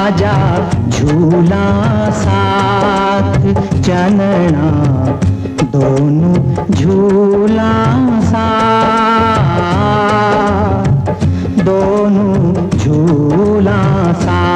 आजा झूला साथ चलना, दोनों झूला साथ, दोनों झूला साथ।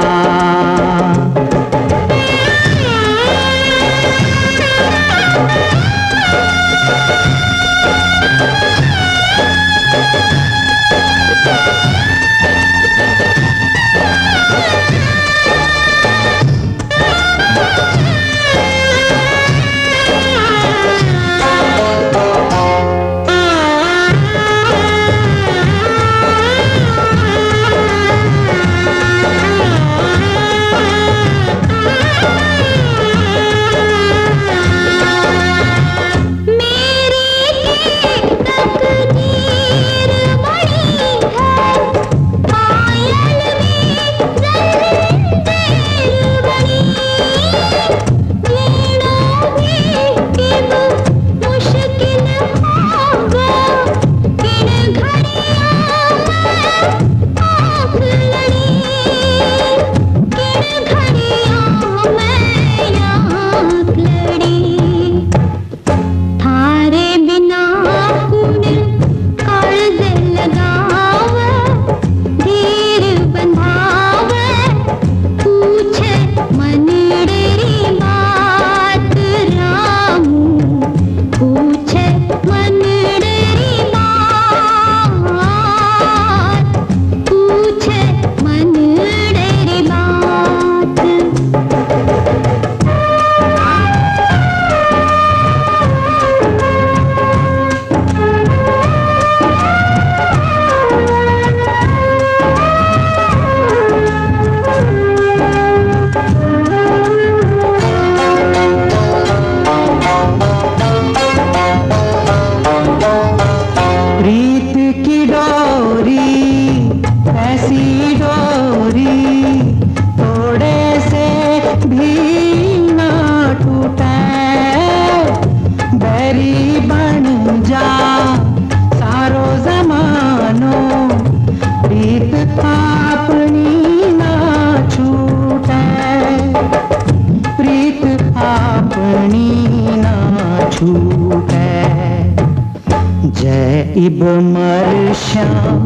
इब मर श्याम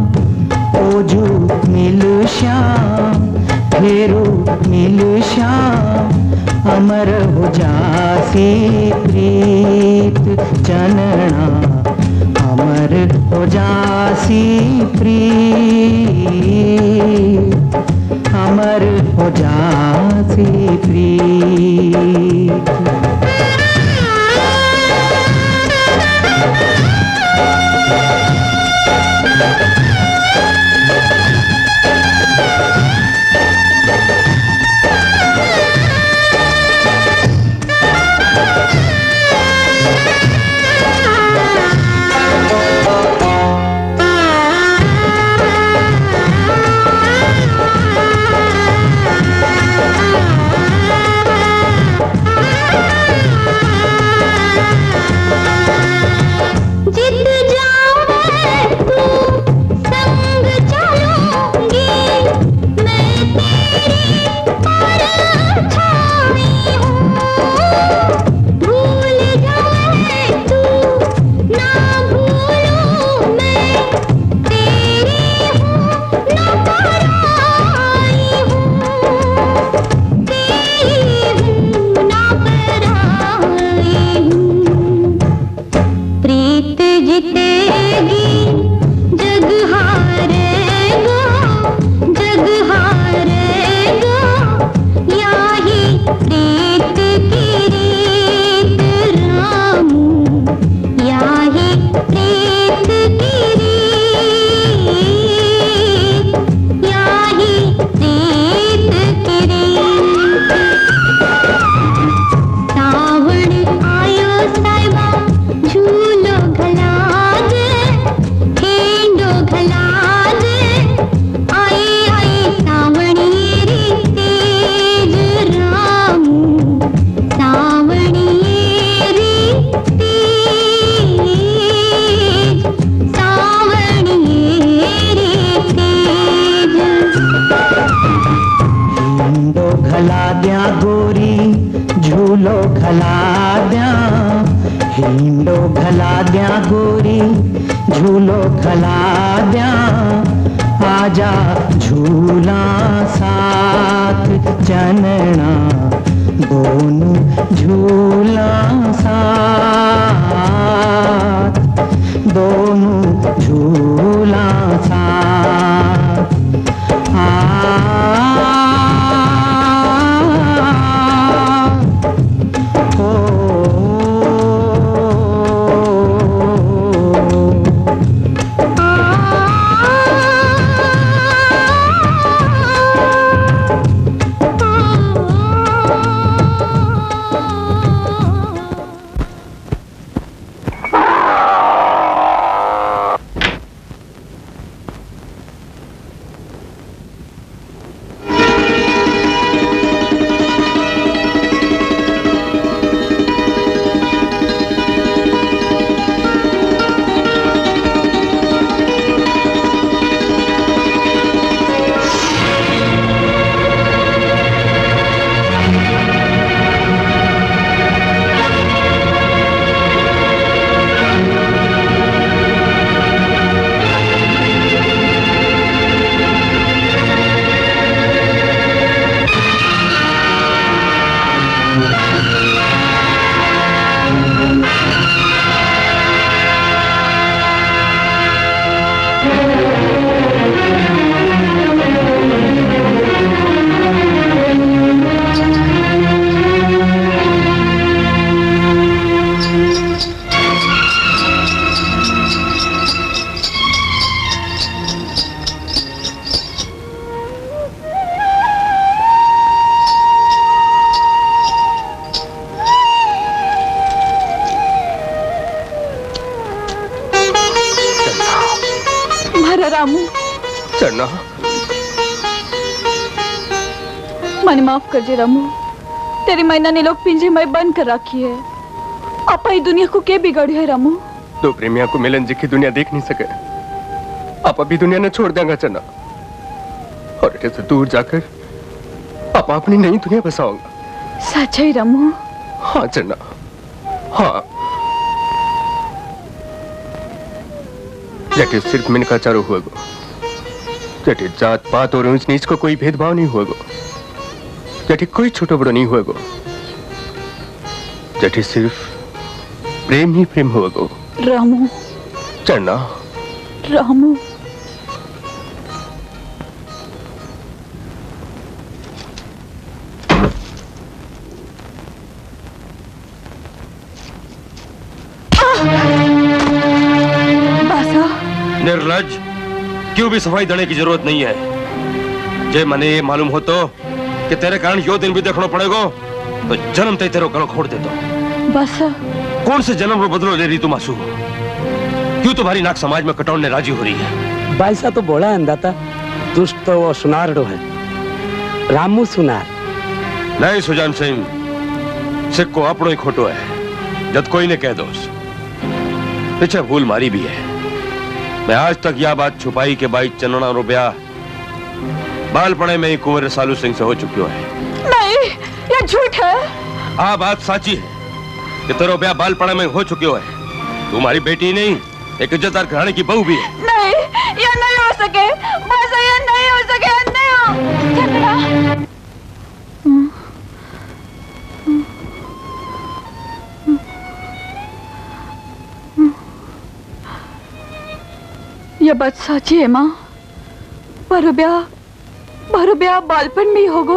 ओजू मिल श्याम, फेरू मिल श्याम, अमर हो जासी प्रीत चनना, अमर हो जासी प्रीत, अमर हो जासी प्रीत। द्या गोरी झूलो घला द्या, हिंडो घला द्या गोरी झूलो घला द्या, आजा झूला साथ चनना दोनों झूला साथ, दोनों झूला साथ। चन्ना, मने माफ कर दे रामू, तेरी मैना ने लोग पिंजे में बंद कर रखी है। आपा ही दुनिया को क्या बिगाड़ी है रामू? दो प्रेमियों को मिलन जी की दुनिया देख नहीं सके, आप अभी दुनिया ने छोड़ देंगे चन्ना, और इधर से दूर जाकर आप अपनी नई दुनिया बसाओगे। सच है रामू? हाँ चन्ना, हाँ। जटे सिर्फ मिनका चारो हुआ गो, जटे जात पात और ऊंच नीच को कोई भेदभाव नहीं हुआ गो, जटे कोई छोटो बड़ो नहीं हुआ गो, जटे सिर्फ प्रेम ही प्रेम हुआ गो। रामू, चन्ना, रामू, निर्लज, क्यों भी सफाई देने की जरूरत नहीं है। जे मने ये मालूम हो तो कि तेरे कारण यो दिन भी देखना पड़ेगा, तो जन्म ते तेरे गलो खोड़ दे दो। बस कौन से जन्म रो बदलो ले रही तुम आंसू? क्यों तुम्हारी नाक समाज में कटौने राजी हो रही है? बाईसा तो बोला है अंदाता, दुष्ट तो वो सुनार है, रामू सुनार। नहीं सुजान सिंह, सिक्को अपनो ही खोटो है, जब कोई ने कह दो पीछे भूल मारी भी है। मैं आज तक यह बात छुपाई के भाई चन्ना रुपया बालपड़े में ही कुंवर सालू सिंह से हो चुकी है। नहीं, ये झूठ है। हाँ, बात साची है कि तेरा ब्याह बालपड़े में हो चुकी है। तुम्हारी बेटी नहीं, एक इज्जतदार घराने की बहू भी है। नहीं, ये नहीं हो सके, बस ये नहीं हो सके, नहीं हो। चन्ना, ये बात सच्ची है माँ। बारो ब्याह बालपन में ही होगो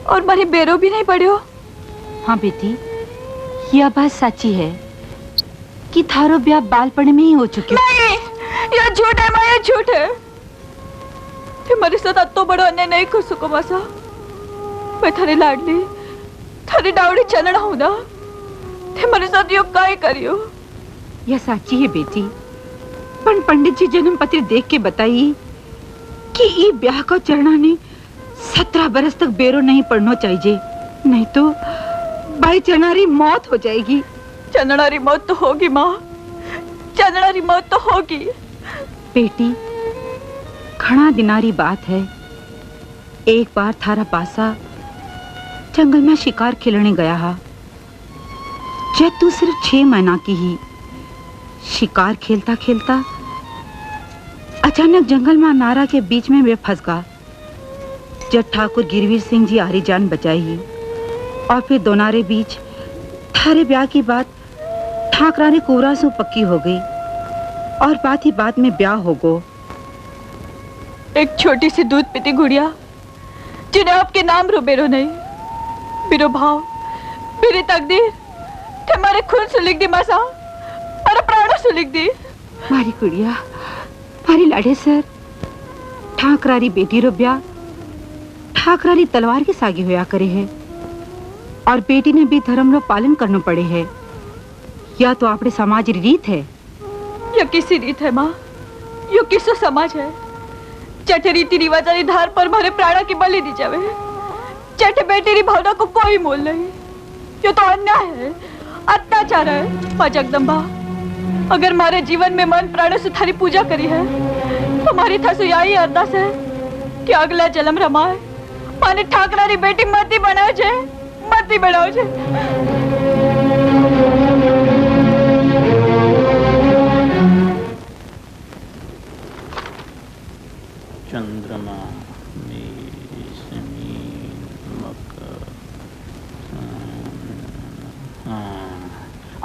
और मारी बेरो भी नहीं पड़ियो। हाँ बेटी, यह बात सच्ची है कि थारो ब्याह बालपन में ही हो चुकी। नहीं, यह झूठ है माँ, यह झूठ है। तुम्हारे साथ अतो बड़ो अन्याय नहीं कर सको मासा। मैं थारी लाडली, थारी डावड़ी चनना हूँ ना। तुम्हारे साथ यो काय करियो? यह सच्ची है बेटी, पण पंडित जी जन्म पत्र देख के बताई कि ये ब्याह को चढ़ना ने 17 बरस तक बेरो नहीं पड़ना चाहिए, नहीं तो भाई चनारी मौत हो जाएगी। चननारी मौत तो होगी माँ, चननारी मौत तो होगी। बेटी, घना दिनारी बात है, एक बार थारा पासा जंगल में शिकार खेलने गया हा। जब तू सिर्फ 6 महीना की ही शिकार खेलता खेलता अचानक जंगल में नारा के बीच में वे फंस गया। जब ठाकुर गिरवीर सिंह जी आरी जान बचाई और फिर दोनारे बीच थारे ब्याह की बात ठाकरानी कोवरा से पक्की हो गई और बात ही बात में ब्याह हो गो। एक छोटी सी दूध पीती गुड़िया जिन्हें आपके नाम रो बेरो नहीं, मेरे भाव, मेरी तकदीर तुम्हारे खून से लिख दी मासा, और प्राणों से लिख दी। मारी गुड़िया, मारी लाडे सर, ठाकरारी बेटी रो ब्याह ठाकरारी तलवार की सागी होया करे है और बेटी ने भी धर्म रो पालन करना पड़े है। या तो आपने समाज री रीत है यो किसी रीत है माँ, यो किसो समाज है। चटे रीति रिवाजारी धार पर मारे प्राणा की बलि दी जावे, चटे बेटी री भावना को कोई मोल नहीं। यो तो अन्याय है, अत्याचार है। माँ जगदम्बा, अगर मारे जीवन में मन प्राणों से थारी पूजा करी है तो मारी था सो यही अरदास है कि अगला जन्म रमाए माने ठाकरारी बेटी मती बनाओ जे, मती बनाओ जे। चंद्रमा, मेष, मीन, मकर।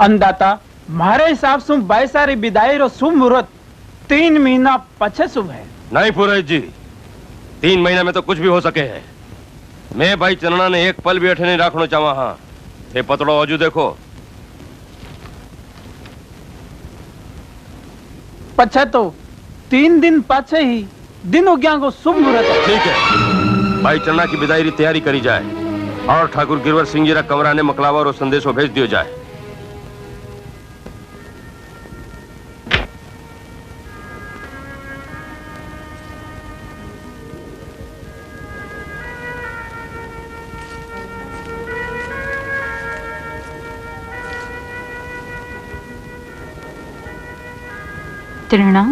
अन्नदाता, मारे हिसाब से बैसारी विदाई रो शुभ मुहूर्त 3 महीना पछे शुभ है। नहीं पुरोहित जी, 3 महीना में तो कुछ भी हो सके है। मैं भाई चन्ना ने एक पल भी अठे नहीं रखना चाहा। हाँ, ये पतड़ो अजू देखो। पछे तो 3 दिन पाछे ही दिन उग्या को शुभ मुहूर्त है। ठीक है, भाई चन्ना की विदाई की तैयारी करी जाए और ठाकुर गिरवर सिंह जी रा कमरा ने मकलावा और संदेशो भेज दियो जाए। त्रिणा,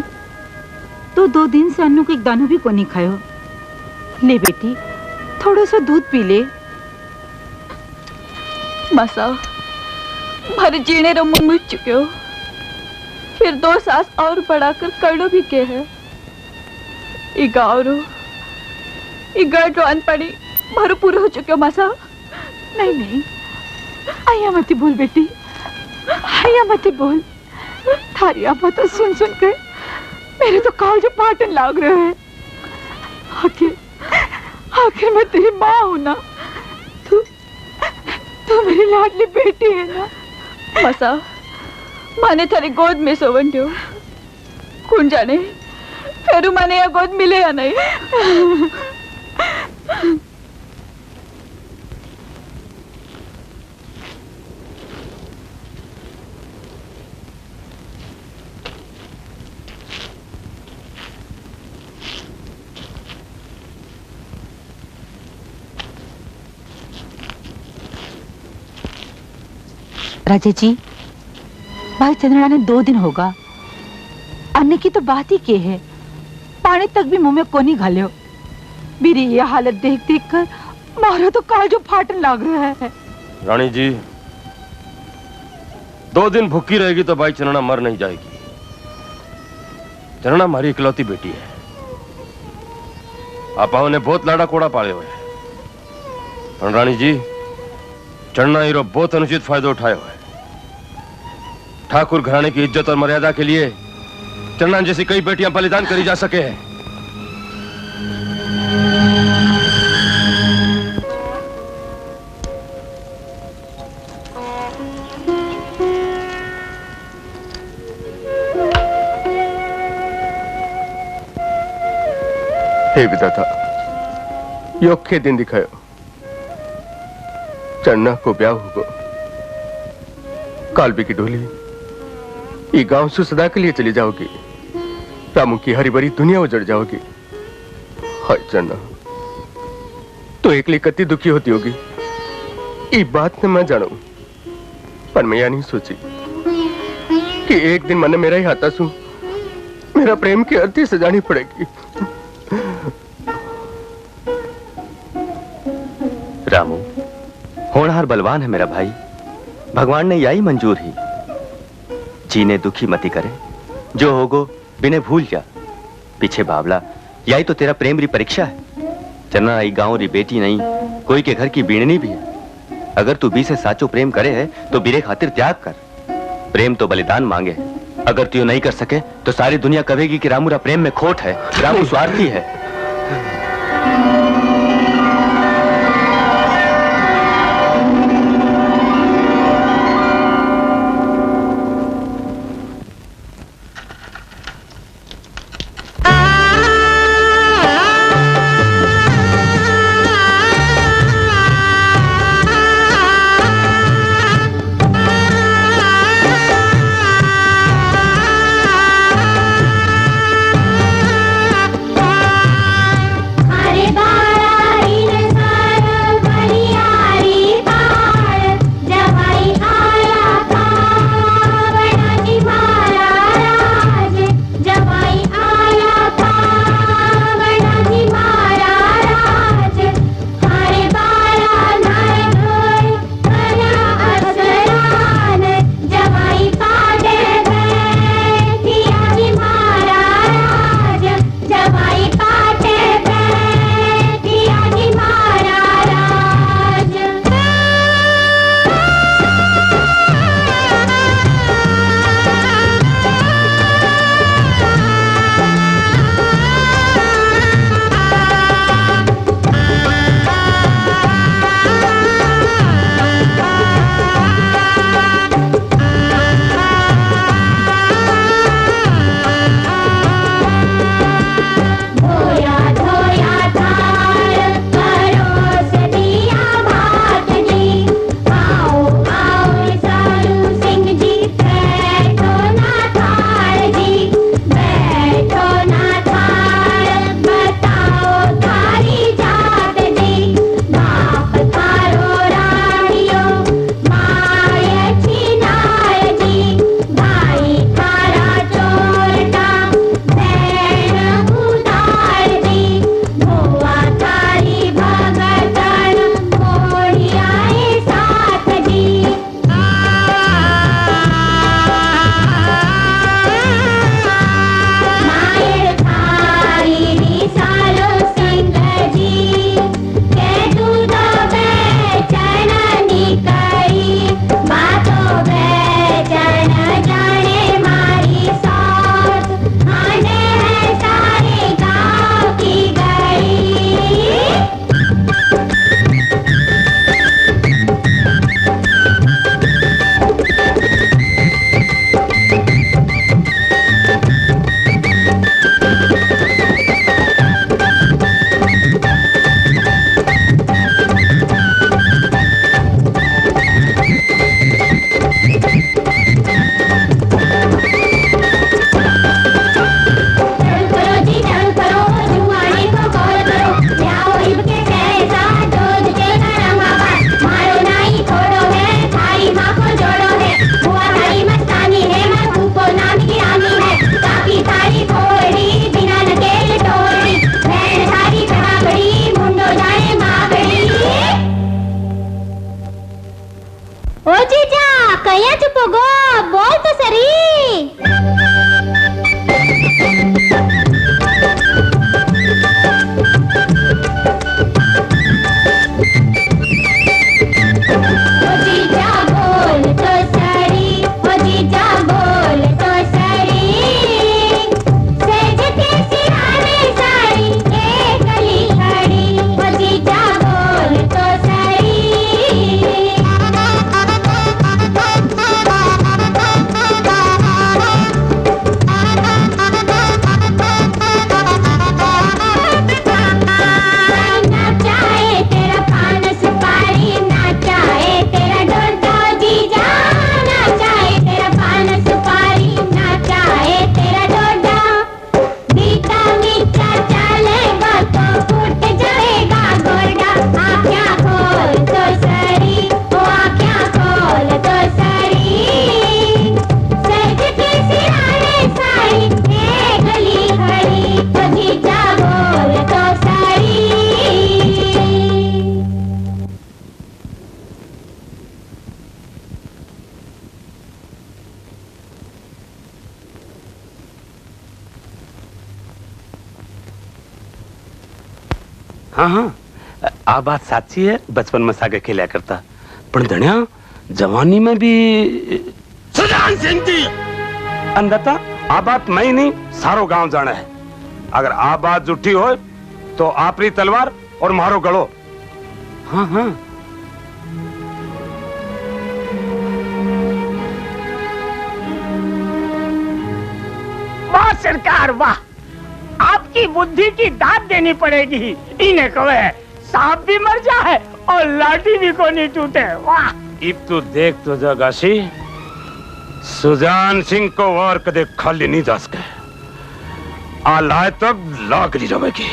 तो 2 दिन से अन्नू को एक दानो भी को नहीं खायो। ले बेटी, थोड़ा सा दूध पी ले। मासा, मारे जीने रो मुंह मिट चुके हो, फिर 2 सांस और बढ़ाकर करड़ो भी के है। ई गाँव रो, ई गढ़ रो अनपढ़ी मारो पूरा हो चुके हो मासा। नहीं नहीं, आया मत बोल बेटी, आया मत बोल। थारी आफा तो सुन सुन कर मेरे तो काल जो पाटन लाग रहे हैं। आखिर मैं तेरी माँ हूं ना, तू मेरी लाडली बेटी है ना। मासा, माने थारी गोद में सोवन दो, कौन जाने फिर माने या गोद मिले या नहीं। राजा जी, भाई चंद्रणा ने 2 दिन होगा, अन्य की तो बात ही के है, पानी तक भी मुंह में कोनी घालो। मेरी ये हालत देख देख कर मारो तो काल जो फाटन लाग रहा है। रानी जी, 2 दिन भूखी रहेगी तो भाई चन्ना मर नहीं जाएगी। चन्ना हमारी इकलौती बेटी है। आपाओं ने बहुत लाड़ा कोड़ा पाले हुए हैं, पर रानी जी चन्ना हीरो बहुत अनुचित फायदा उठाए हुए। ठाकुर घराने की इज्जत और मर्यादा के लिए चन्ना जैसी कई बेटियां बलिदान करी जा सके हैं। हे विधाता, योग के दिन दिखायो, चन्ना को ब्याह होगा। कालबी की डोली ये गांव से सदा के लिए चली जाओगी। रामू की हरी भरी दुनिया उजड़ जाओगी। हाय चन्ना, तो एकली कति दुखी होती होगी, ये बात न मैं जानू, पर मैं यह नहीं सोची कि एक दिन मन मेरा ही हाथा सू मेरा प्रेम की अर्थी सजानी पड़ेगी। रामू, होनहार बलवान है मेरा भाई, भगवान ने यही मंजूर ही। जीने दुखी मती करे, जो होगो बिने भूल जा। पीछे बावला, यही तो तेरा प्रेम री परीक्षा है। चन्ना आई गांव री बेटी नहीं, कोई के घर की बीणनी भी है। अगर तू बी से साचो प्रेम करे है तो बीरे खातिर त्याग कर। प्रेम तो बलिदान मांगे है। अगर तू नहीं कर सके तो सारी दुनिया कहेगी कि रामू रा प्रेम में खोट है, रामू स्वार्थी है। हाँ हाँ आ बात साची है, बचपन में सागे खेला करता, पर धनिया जवानी में भी। सुजान सिंह जी, अंधता आ बात मैं ही नहीं सारो गांव जाना है। अगर आ बात झूठी हो तो आपरी तलवार और मारो गड़ो। हाँ हाँ वाह सरकार वाह, आपकी बुद्धि की दाद देनी पड़ेगी। इन्हें कहे सांप भी मर जाए और लाठी भी को नहीं टूटे। वाह इब तू देख तो जगाशी, सुजान सिंह को और कदे खाली नहीं जा सके। आ लाए तक लागली रहेगी।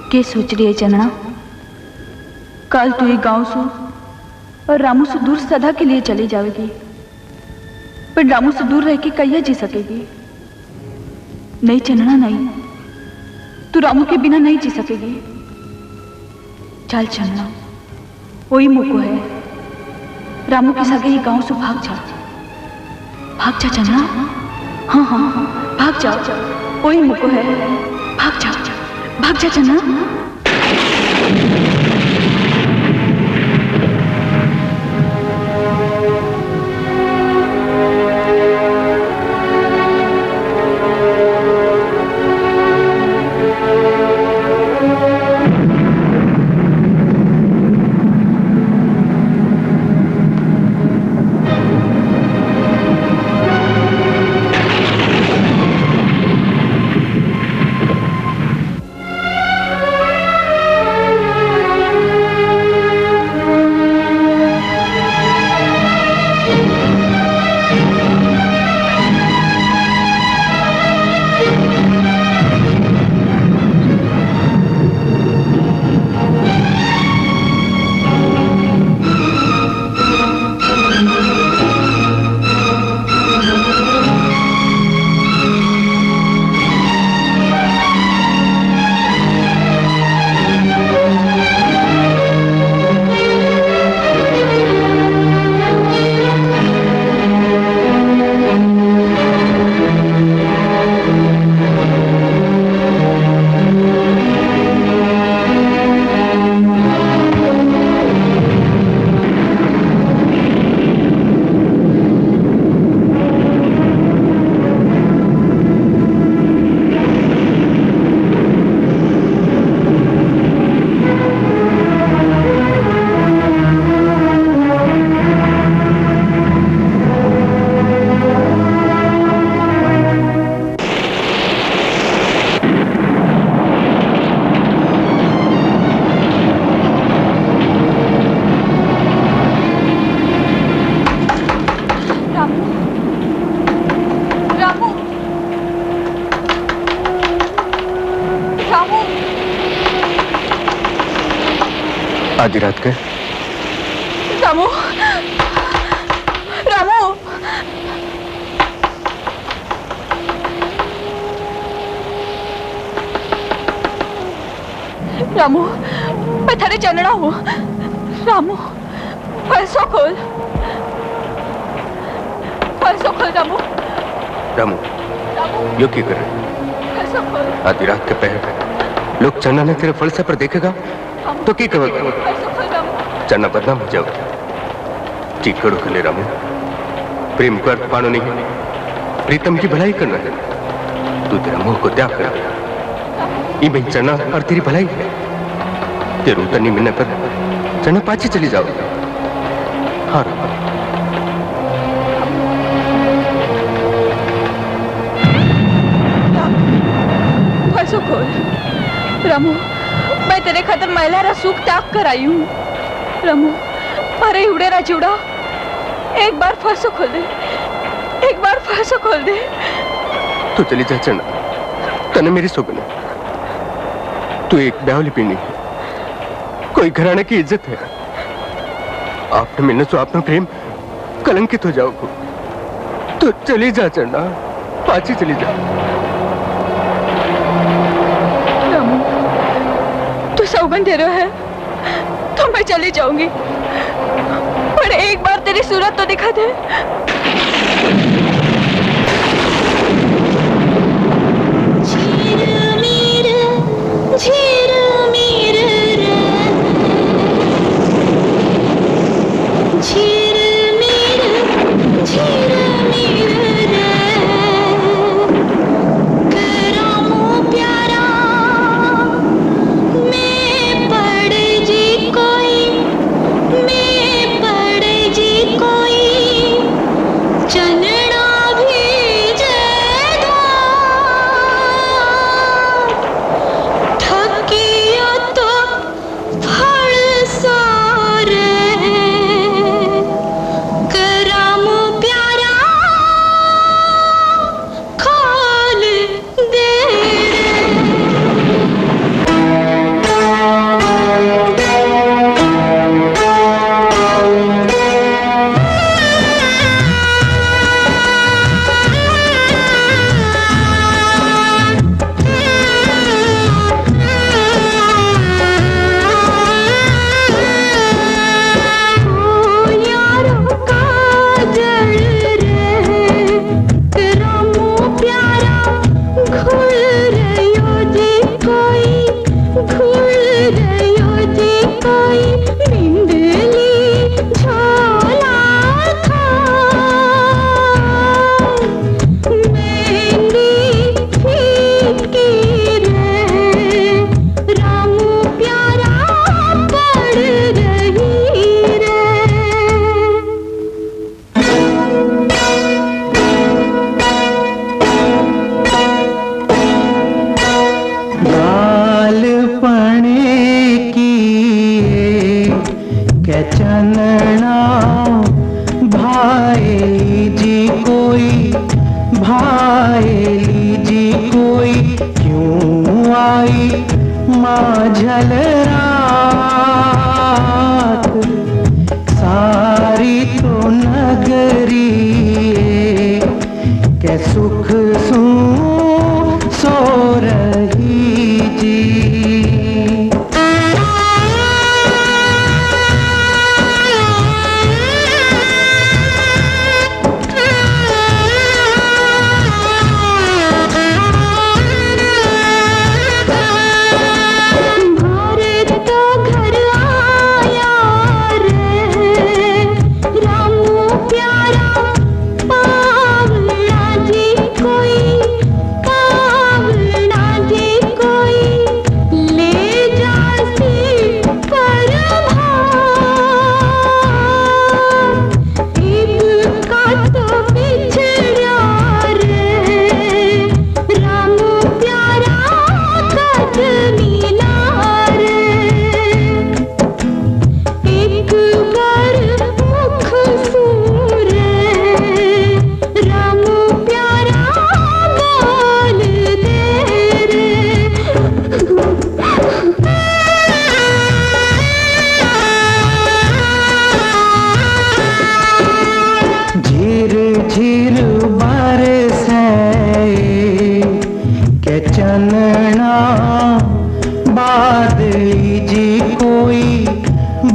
के सोच रही है चंदना? कल तू ये गांव से और रामू से दूर सदा के लिए चली जाएगी, पर रामू से दूर रह के कैसे जी सकेगी? नहीं चंदना नहीं, तू रामू के बिना नहीं जी सकेगी। चल चंदना, वही मौका है, रामू के साथ ही गांव से भाग जा चंदना। हाँ हाँ भाग जाओ, वही मौका है, भाग जा चंदना। आधी रात के रामू, रामू, रामू, मैं थारे चलना हूँ। रामू, पैसों खोल रामू। रामू, यो क्या कर रहे? पैसों खोल। आधी रात के पहर लोग चन्ना ने तेरे फलसे पर देखेगा तो क्या कहेगा? चन्ना बदनाम हो जाओगे। ठीक करो खले रामू, प्रेम को अर्थ पानो नहीं, प्रीतम की भलाई करना है। तू तेरा मोह को त्याग कर, ये मैं चन्ना और तेरी भलाई है। तेरे उतर नहीं मिलने पर चन्ना पाछी चली जाओगे। हाँ रामू, पैसों खोल। रामू, मैं तेरे खातर महिला रा सुख त्याग कर आई हूँ। रामू, अरे उड़े रा चिवड़ा, एक बार फांसो खोल दे, एक बार फांसो खोल दे। तू चली जा चन्ना, तने मेरी सोगन है। तू एक ब्यावली पीनी है, कोई घराने की इज्जत है। आपने मिलने से आपने प्रेम कलंकित हो जाओगे। तो चली जा चन्ना, पाछी चली जा। रामू, अंधेरा है तो मैं चली जाऊंगी, पर एक बार तेरी सूरत तो दिखा दे। माझल रात सारी तो नगरी के सुख सो रही जी।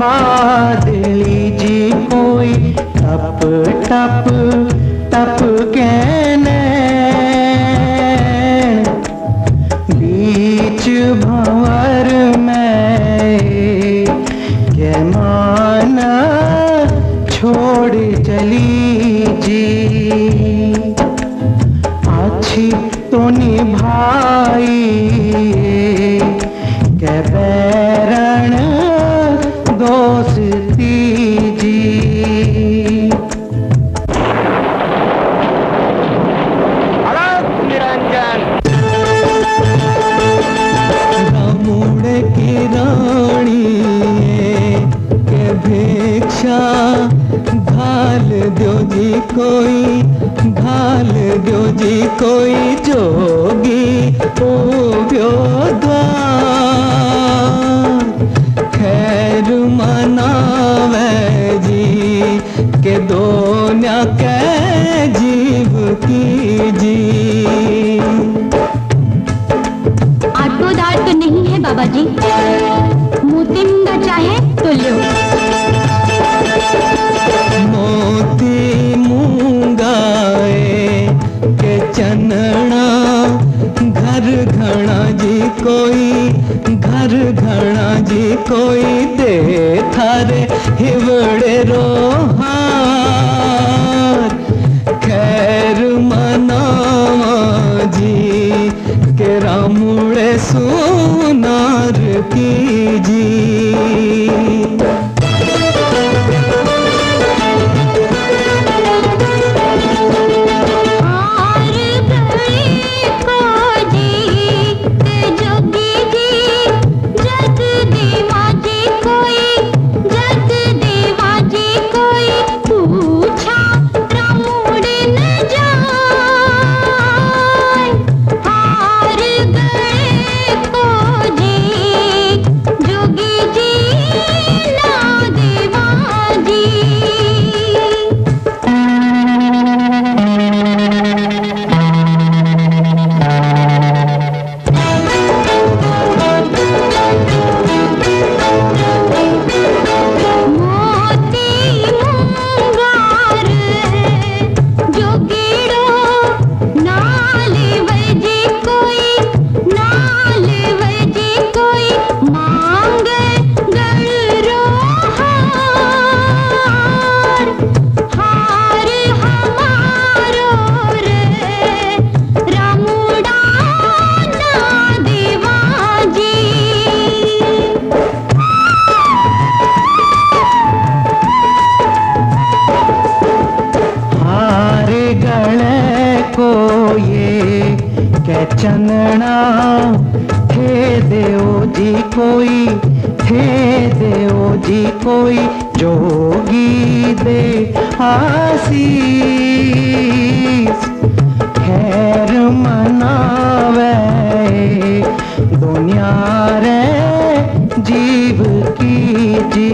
बादली जी कोई टप टप टप के नैन बीच भंवर में के माना छोड़ चली जी। अच्छी तो निभाई के बैरण दोस्ती जी। निरंजन रामुड़ की रानी के भिक्षा घाल दो जी कोई, घाल दो जी कोई जोगी ओ द्वार खैर मनावे जी के दोन्या के जीव की जी। आटो दाट तो नहीं है बाबा जी? घना जी कोई दे थारे हिवड़े रोहार खैर मनावा जी के रामुड़े सोनार की जी चनना थे देव जी कोई थे देव जी कोई जोगी दे आशीष खैर मनावे दुनिया रे जीव की जी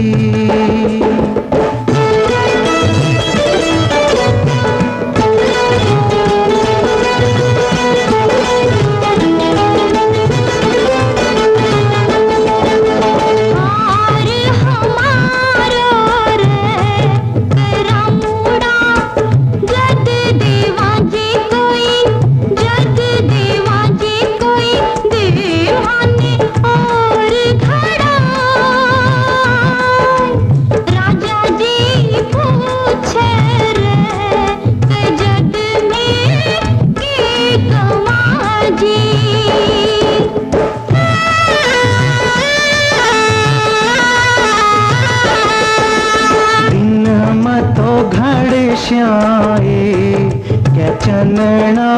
क्या चनना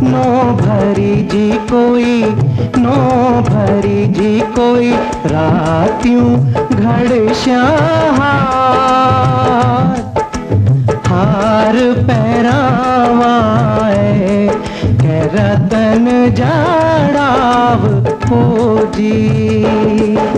नो भरी जी कोई रात्यूं घड़श्यार हार पैरावाए के रतन जाड़ाव खोजी जी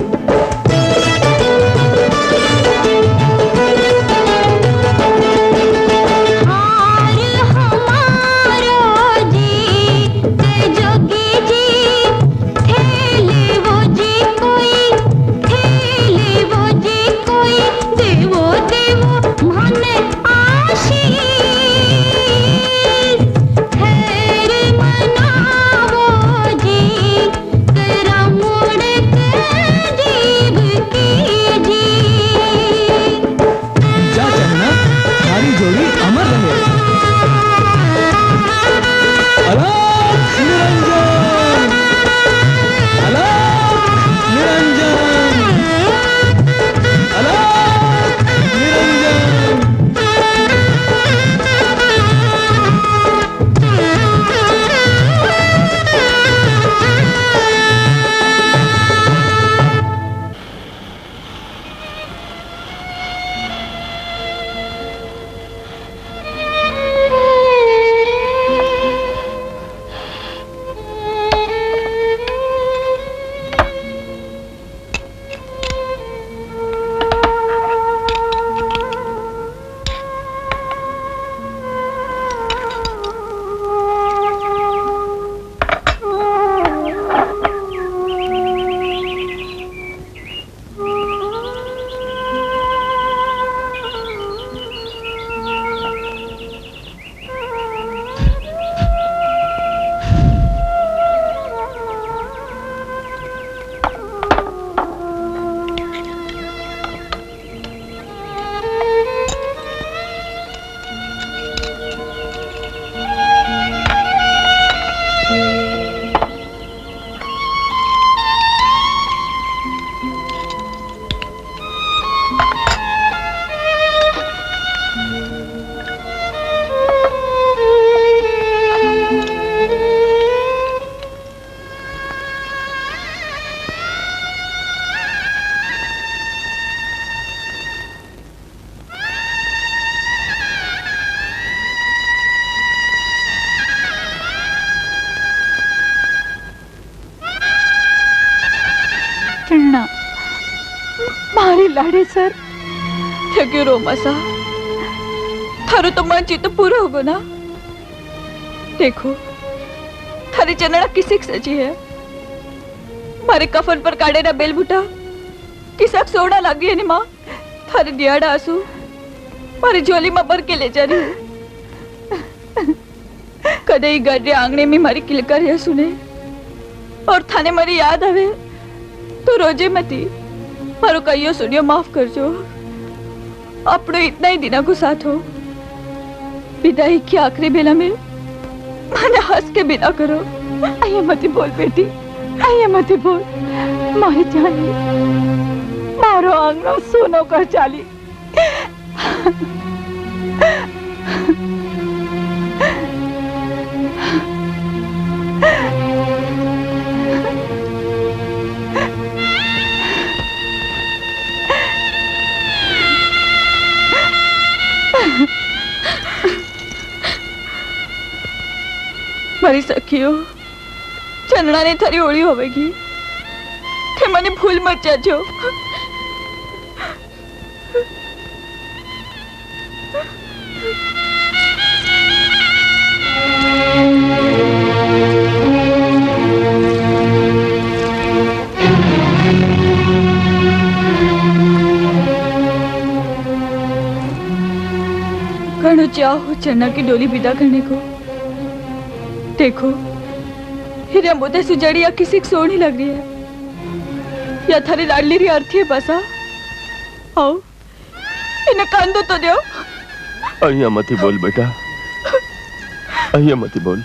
મારી લાડે સર क्यों रो मसा थारो तो मन जी तो पूरा होगा ना। देखो थारी चंदना किसी सजी है मारे कफन पर काढ़े ना बेल बूटा किसक सोना लगी है माँ थारे दियाड़ा आंसू मारी झोली में भर के ले जा रही है। कदे ही गड्ढे आंगने में मारी किलकारियां सुने और थाने मारी याद आवे तो रोजे मती मारो कहियो सुनियो माफ कर जो अपनो इतना ही दिना को साथ हो विदाई की आखिरी बेला में मैंने हंस के बिना करो। અહીંયા મતી બોલ બેટી અહીંયા મતી બોલ મારી જાની મારો આંગણો સોનો કર ચાલી મારી સખીઓ ચંદનાને થારી હોળી હોવેગી તે મને ભૂલ મત જાજો। घणो चाह हो चन्ना की डोली विदा करने को। देखो हीरे मोते सुजड़ी या किसी को सोनी लग रही है या थारी लाडली री अर्थी है बसा आओ इन्हें कांदो तो दो। અહીંયા મતી બોલ બેટા અહીંયા મતી બોલ।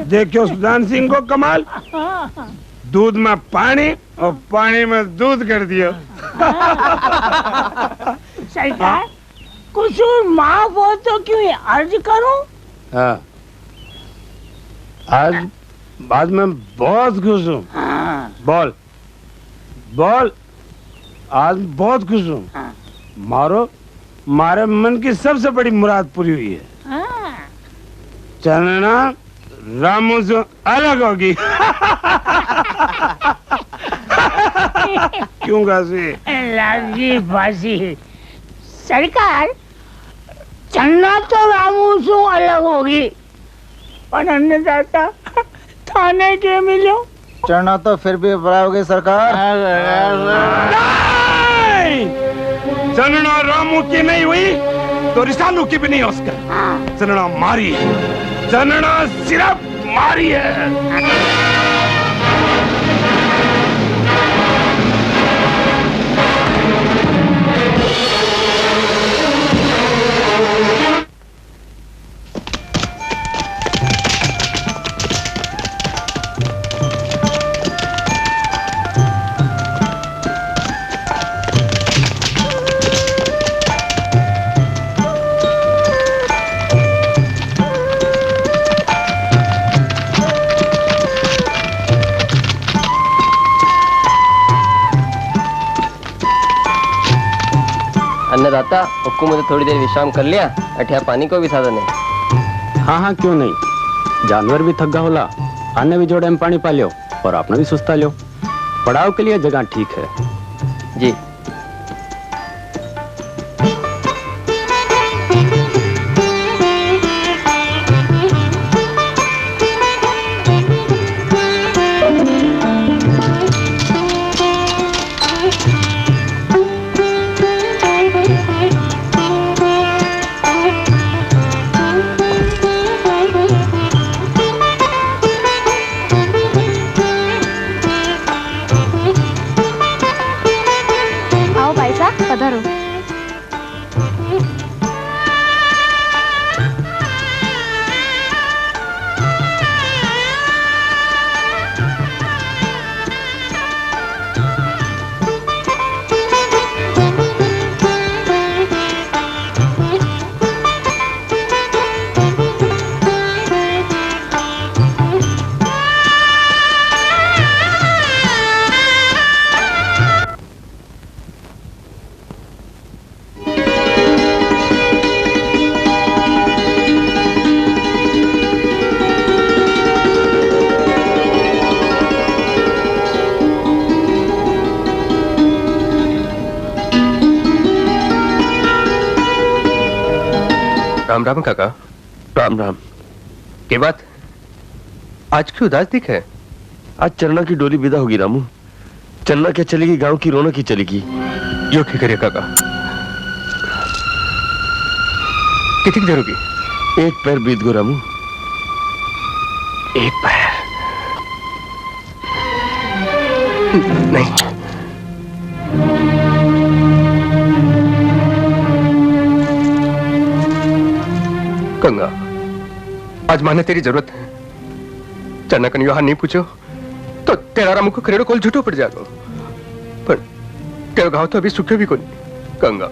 देखियो सुजान सिंह को कमाल, दूध में पानी और पानी में दूध कर दिया। सरकार कुसूर माफ हो तो क्यों ये अर्ज करूं? हाँ, आज मैं बहुत खुश हूँ। बोल बोल, आज बहुत खुश हूँ। मारे मन की सबसे बड़ी मुराद पूरी हुई है। चंदना रामू से अलग होगी। क्यों गाजी? लाजी बाजी सरकार चन्ना तो रामू से अलग होगी और अन्नदाता थाने के मिलो। चढ़ना तो फिर भी बराबर सरकार। चंदना रामू की नहीं हुई तो रिसालू की भी नहीं हो उसका। चंदना मारी है, चंदना सिर्फ मारी है। अन्नदाता हुक्म मुझे थोड़ी देर विश्राम कर लिया। अठिया पानी को भी साधन है। हाँ हाँ क्यों नहीं, जानवर भी थका होला, आने भी जोड़े में पानी पा लियो और आपने भी सुस्ता लियो। पड़ाव के लिए जगह ठीक है जी। राम राम काका। राम राम। के बात आज क्यों उदास दिख है? आज चन्ना की डोली विदा होगी रामू। चन्ना क्या चलेगी, गांव की रौनक ही चलेगी। यो क्या करे काका? कितनी देर होगी? एक पैर बीत गो रामू। एक पैर नहीं। गंगा, आज माने तेरी जरूरत है। चन्ना कन यहाँ नहीं पूछो तो तेरा रामू को करेड़ो कोल झूठो पड़ जाएगा। पर तेरा गाँव तो अभी सूखे भी को नहीं। गंगा,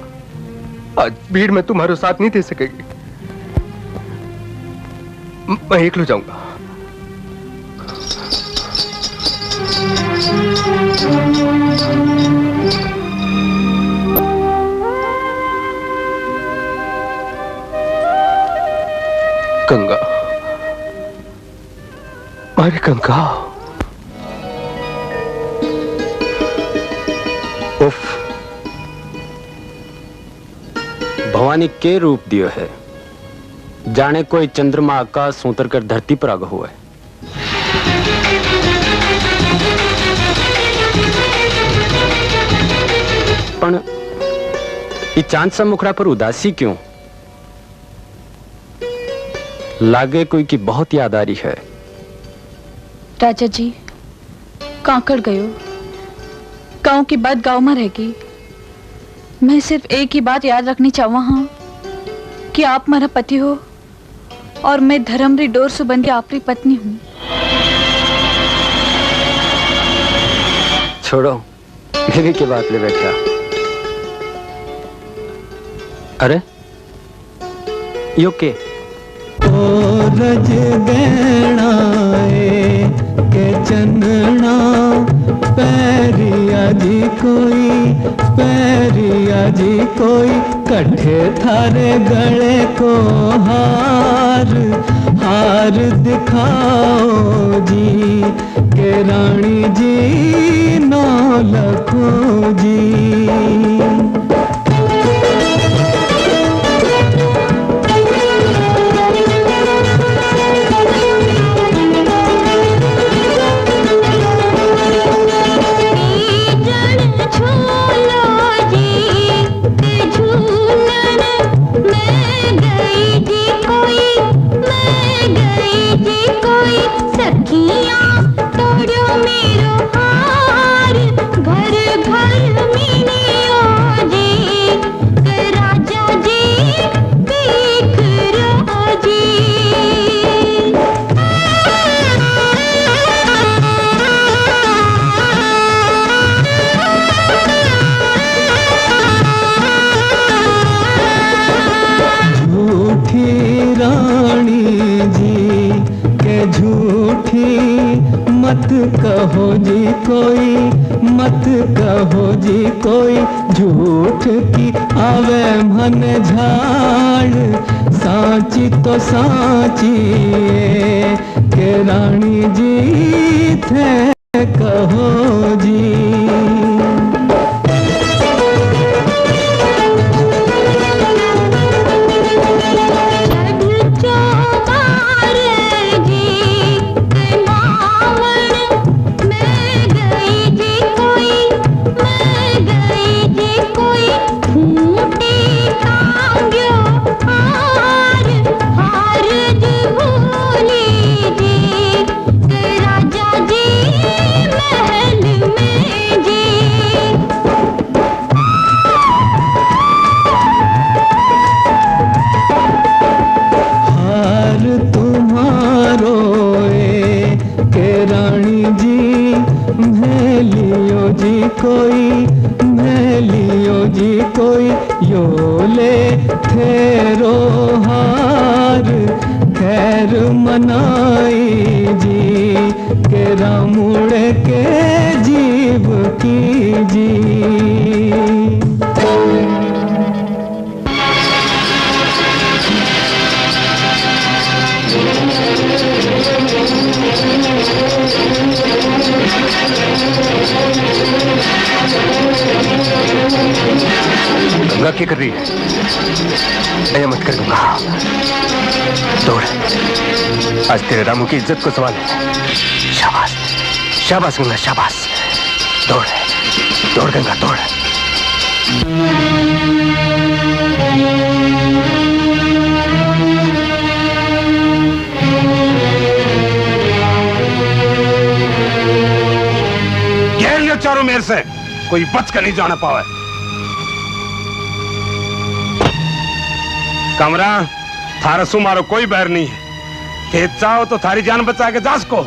आज भीड़ में तुम्हारा साथ नहीं दे सकेगी। मैं एकलो जाऊंगा। गंगा, मारी गंगा। उफ, भवानी के रूप दियो है, जाने कोई चंद्रमा आकाश उतर कर धरती पर आगा हुआ है। पण ये चांद सा मुखड़ा पर उदासी क्यों? लागे कोई की बहुत याद आ रही है। राजा जी, कांकड़ गयो, गांव की बात गांव में रहेगी। मैं सिर्फ एक ही बात याद रखनी चाहवा हाँ कि आप मेरा पति हो और मैं धर्मरी डोर सुबंधी आपकी पत्नी हूँ। छोड़ो, मेरी की बात ले बैठा। अरे यो के रज गहनाए के चन्ना पैरिया जी कोई कट्ठे थारे गले को हार दिखाओ जी के रानी जी नौ लखो जी। मत कहो जी कोई झूठ की आवे मन झाड़ साची तो साची के रानी जी थे कहो जी। कोई योले थेरो हार खैर मनाई जी के रामुड़े के जीव की जी। गंगा क्या कर रही है? दया मत कर गंगा, दौड़। आज तेरे रामू की इज्जत को सवाल है। शाबाश शाबाश गंगा शाबाश, दौड़ दौड़ गंगा दौड़। घेर लियो चारों मेर से, कोई बच कर नहीं जाना पावे। कमरा थारा सु मारो कोई बैर नहीं है। खेत चाहो तो थारी जान बचा के जा सको,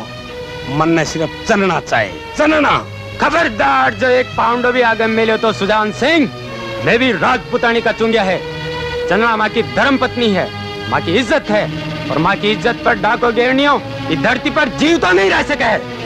मन ने सिर्फ चलना चाहे, चलना। खबरदार, जो एक पाउंडो भी आगे मिले तो सुजान सिंह, मैं भी राजपुतानी का चुंगिया है। चलना माँ की धर्म पत्नी है, माँ की इज्जत है, और माँ की इज्जत पर डाको गेरनियों इस धरती पर जीव तो नहीं रह सके है।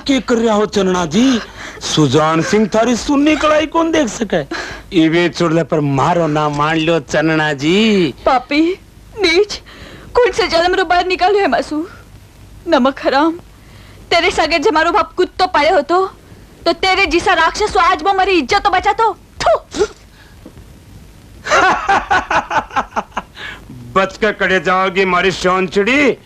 के कर रहा हो चन्ना जी? सुजान सिंह थारी सुन्नी कड़ाई कौन देख सके? इवे चुड़ले पर मारो ना मान लो चन्ना जी। पापी नीच, कौन से जन्म रो बाहर निकालो है मासू? नमक हराम, तेरे सगे जे मारो बाप कुत्तो पाले हो तो तेरे जिसा राक्षस आज वो मरी इज्जत तो बचा तो। बच कर कड़े जाओगी मारी शौन चिड़ी।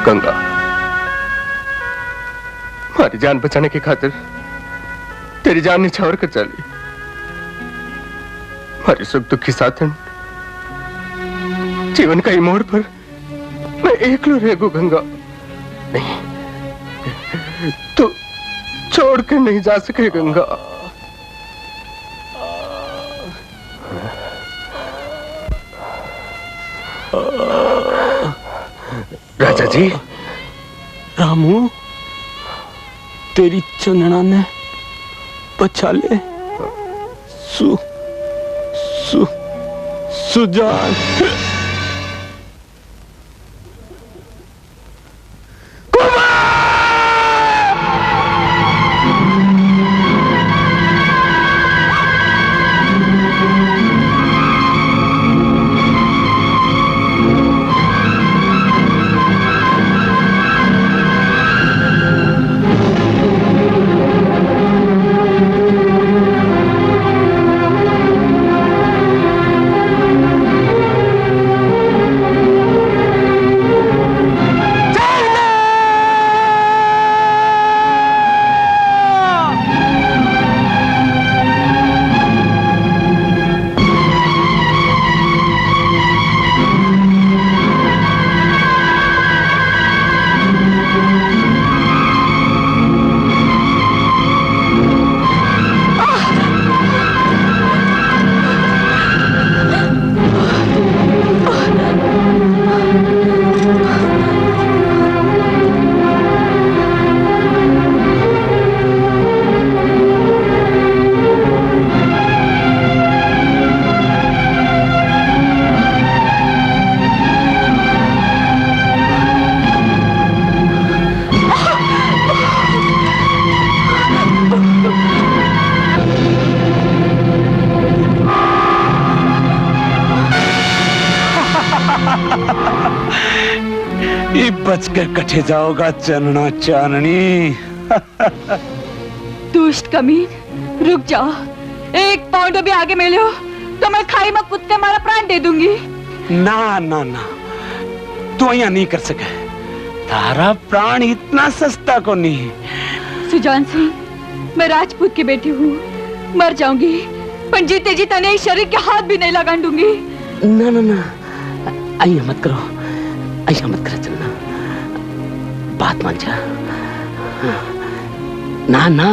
गंगा, हमारी जान बचाने की खातिर तेरी जान निछावर कर चली। हमारी सुख दुख की साथन जीवन का ही मोड़ पर मैं एकलो रहेगो गंगा। नहीं, तू छोड़ कर नहीं जा सके गंगा। राजा जी। रामू, तेरी चंदना ने बचा ले। सुजान। बचकर कटे जाओगा चनना चाननी। दुष्ट कमीन, रुक जाओ। एक पाउंड भी आगे मिले हो तो मैं खाई में कूद के मारा प्राण दे दूंगी। ना ना ना, तू यहाँ नहीं कर सके। तारा प्राण इतना सस्ता को नहीं। सुजान सिंह, मैं राजपूत की बेटी हूँ, मर जाऊंगी पर जीते जी तने शरीर के हाथ भी नहीं लगा दूंगी। ना ना ना, ऐसा मत करो, ऐसा मत करो चन्ना, बात मान जा। ना ना,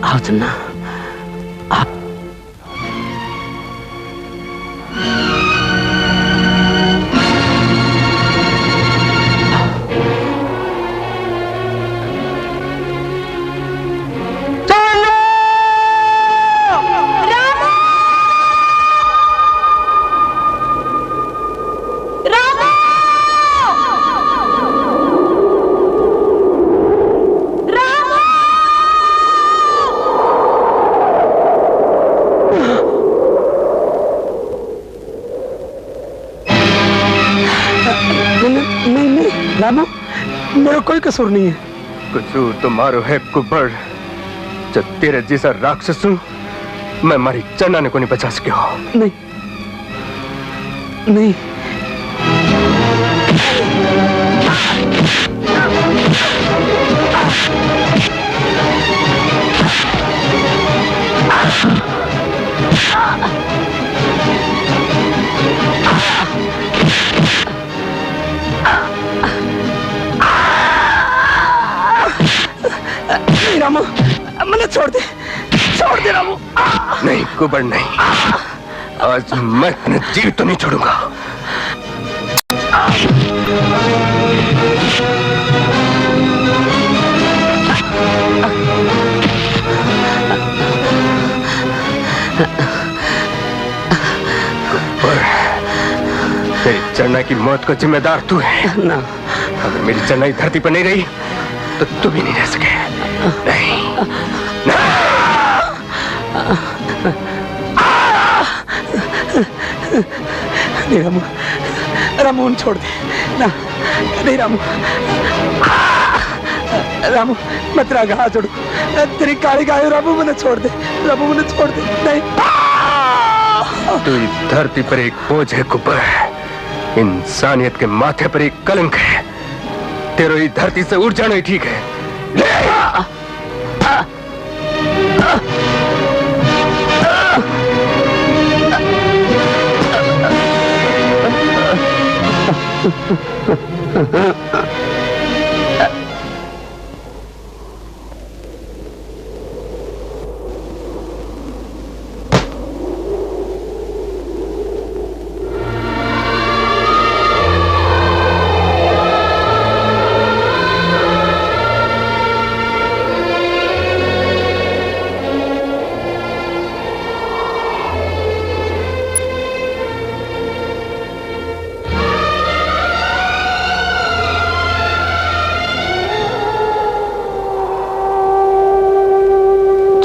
आओ चन्ना, आप मेरा कोई कसूर नहीं है। कसूर तुम्हारो है कुबड़। जब तेरे जैसा राक्षस हूं, मैं मारी चन्ना ने को नहीं बचा सके हो। नहीं नहीं, रामू, मैंने छोड़ दे रामू। नहीं कुबड़ नहीं, आज मैं अपने जीव तो नहीं छोड़ूंगा। तेरी चन्ना की मौत को जिम्मेदार तू है ना। अगर मेरी चन्ना धरती पर नहीं रही तो तू भी नहीं रह सके। नहीं, नहीं रामू, रामू छोड़ दे ना। नहीं रामू, रामू मत रागा, हाथ जोड़ो, तेरी काली गाय रामू, मैंने छोड़ दे रामू, मैंने छोड़ दे। नहीं, तू इस धरती पर एक बोझ है कुबर, इंसानियत के माथे पर एक कलंक है। तेरो ही धरती से उड़ जाना ही ठीक है।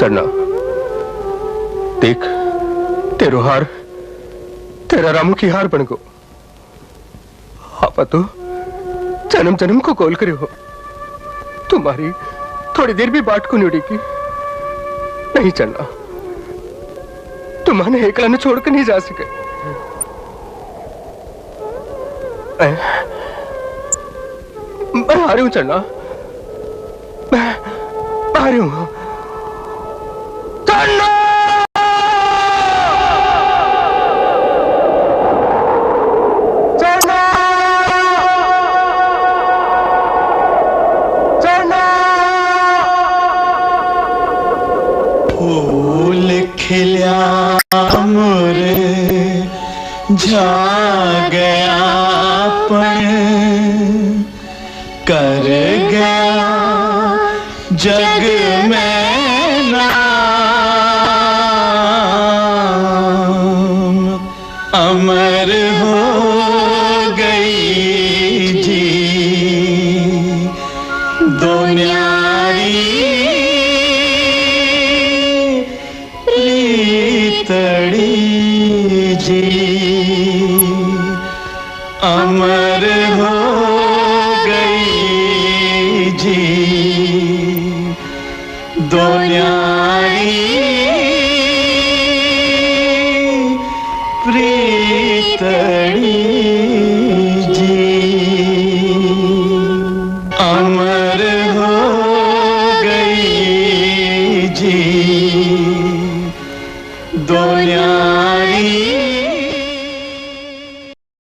चन्ना, देख, तेरो हार तेरा रामू की हार बन गो। आपा तो जन्म जन्म को कॉल करे हो। तुम्हारी थोड़ी देर भी बाट को नहीं उड़ेगी। नहीं चन्ना, तुम्हारे एकला ने छोड़कर नहीं जा सके। मैं आ रही हूं चन्ना, मैं आ रही हूं। चन्ना! चन्ना! चन्ना! फूल खिल्या मोरे जा गया पण कर गया जग में अमर हो गई जी दो न्यारी प्रीतड़ी जी अमर हो गई जी दो न्यारी प्रीतड़ी जी अमर हो गई जी